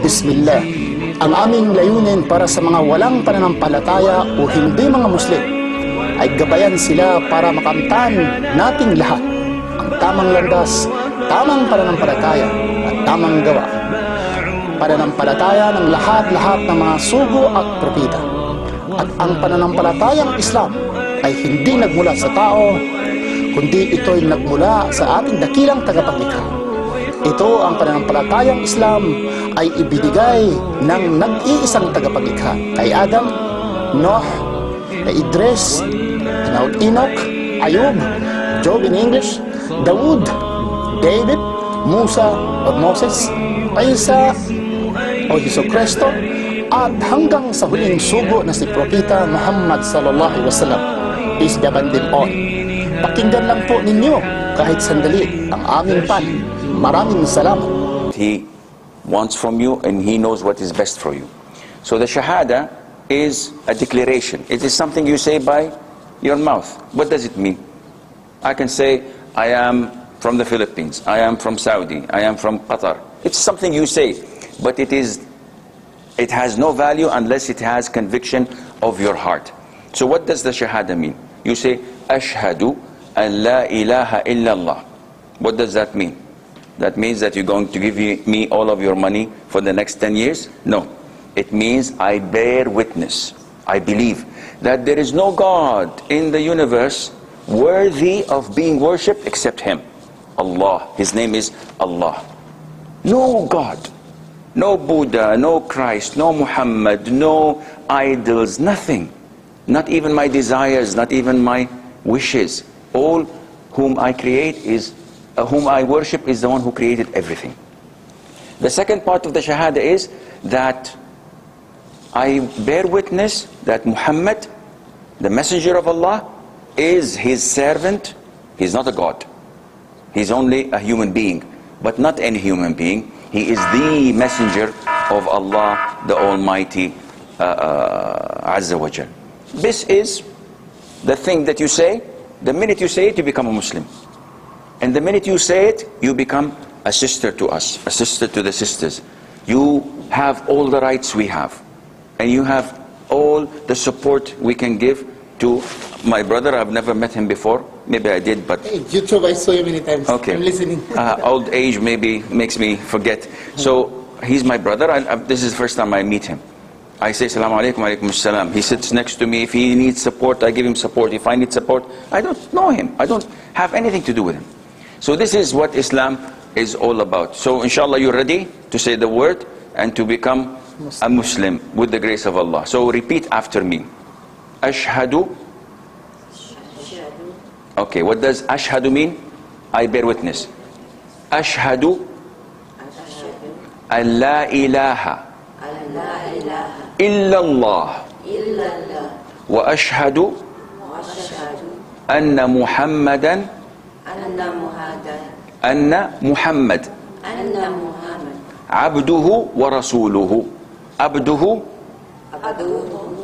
Bismillah. Ang aming layunin para sa mga walang pananampalataya o hindi mga Muslim ay gabayan sila para makamtan nating lahat ang tamang landas, tamang pananampalataya at tamang gawa. Pananampalataya ng lahat-lahat ng mga sugo at propeta. At ang pananampalatayang Islam ay hindi nagmula sa tao, kundi ito'y nagmula sa ating dakilang tagapaglikha. Ito ang pananampalatayang Islam ay ibinigay ng nag-iisang tagapaglikha kay Adam, Noah, kay Idris, Enoch, Ayub, Job in English, Dawood, David, Musa o Moses, Isa o Jesucristo, at hanggang sa huling sugo na si Propeta Muhammad sallallahu alaihi wasallam. Peace be upon them all. Pakinggan lang po ninyo kahit sandali ang aming pan. Maraming salamat. He wants from you and he knows what is best for you. So the Shahada is a declaration. It is something you say by your mouth. What does it mean? I can say, I am from the Philippines, I am from Saudi, I am from Qatar. It's something you say, but it has no value unless it has conviction of your heart. So what does the Shahada mean? You say, Ashhadu an la ilaha illallah. What does that mean? That means that you're going to give me all of your money for the next 10 years? No. It means I bear witness. I believe that there is no God in the universe worthy of being worshipped except Him. Allah. His name is Allah. No God. No Buddha, no Christ, no Muhammad, no idols, nothing. Not even my desires, not even my wishes. All whom I create is, whom I worship is the one who created everything. The second part of the Shahada is that I bear witness that Muhammad, the messenger of Allah, is His servant. He's not a God. He's only a human being, but not any human being. He is the messenger of Allah, the Almighty, Azza wa Jal. This is the thing that you say. The minute you say it, you become a Muslim. And the minute you say it, you become a sister to us, a sister to the sisters. You have all the rights we have. And you have all the support we can give to my brother. I've never met him before. Maybe I did, but... Hey, YouTube, I saw you many times. Okay. I'm listening. Old age maybe makes me forget. So he's my brother. This is the first time I meet him. I say, Assalamu alaikum, alaikum assalam. He sits next to me. If he needs support, I give him support. If I need support, I don't know him. I don't have anything to do with him. So this is what Islam is all about. So inshallah, you're ready to say the word and to become a Muslim with the grace of Allah. So repeat after me. Ashhadu. Okay, what does ashhadu mean? I bear witness. Ashhadu an la ilaha illallah wa ashhadu anna Muhammadan Muhammad abduhu wa rasuluhu. Abduhu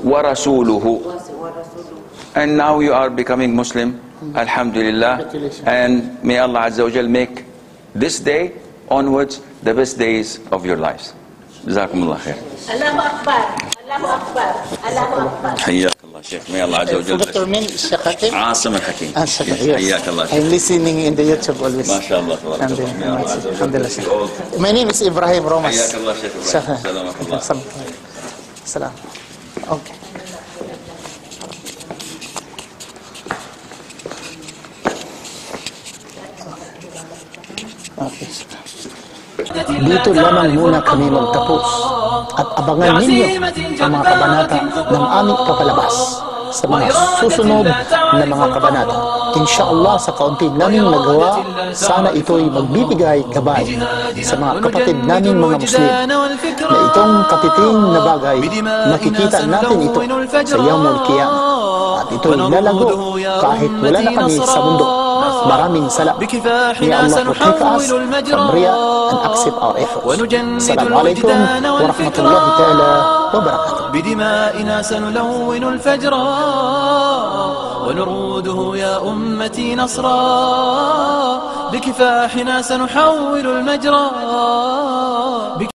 wa rasuluhu. And now you are becoming Muslim. Alhamdulillah. And may Allah Azza wa Jal make this day onwards the best days of your lives. Jazakumullah khair. Allahu Akbar. Allahu Akbar. Allahu Akbar. Hayyak Allah, Sheikh. May Allah Azza wa Jal. Dr. Min, Sheikh Hakim? Asim al-Hakim. Hayyak Allah. I'm listening in the YouTube always. MashaAllah. Alhamdulillah, Sheikh. My name is Ibrahim Romas. Hayyak Allah, Sheikh Ibrahim. Salam. Okay. Okay. Dito lamang muna kami magtapos at abangan ninyo ang mga kabanata ng aming papalabas sa mga susunod na mga kabanata. Insyaallah, sa kaunti naming nagawa, sana ito'y magbibigay gabay sa mga kapatid naming mga Muslim na itong katiting na bagay, nakikita natin ito sa Yawmul Qiyamah at ito'y lalago kahit wala na kami sa mundo. Maraming salam. May Allah protect us from Riya and accept our efforts. Assalamualaikum warahmatullahi ta'ala wabarakatuh. بدمائنا سنلون الفجر ونروده يا أمتي نصرا بكفاحنا سنحول المجرى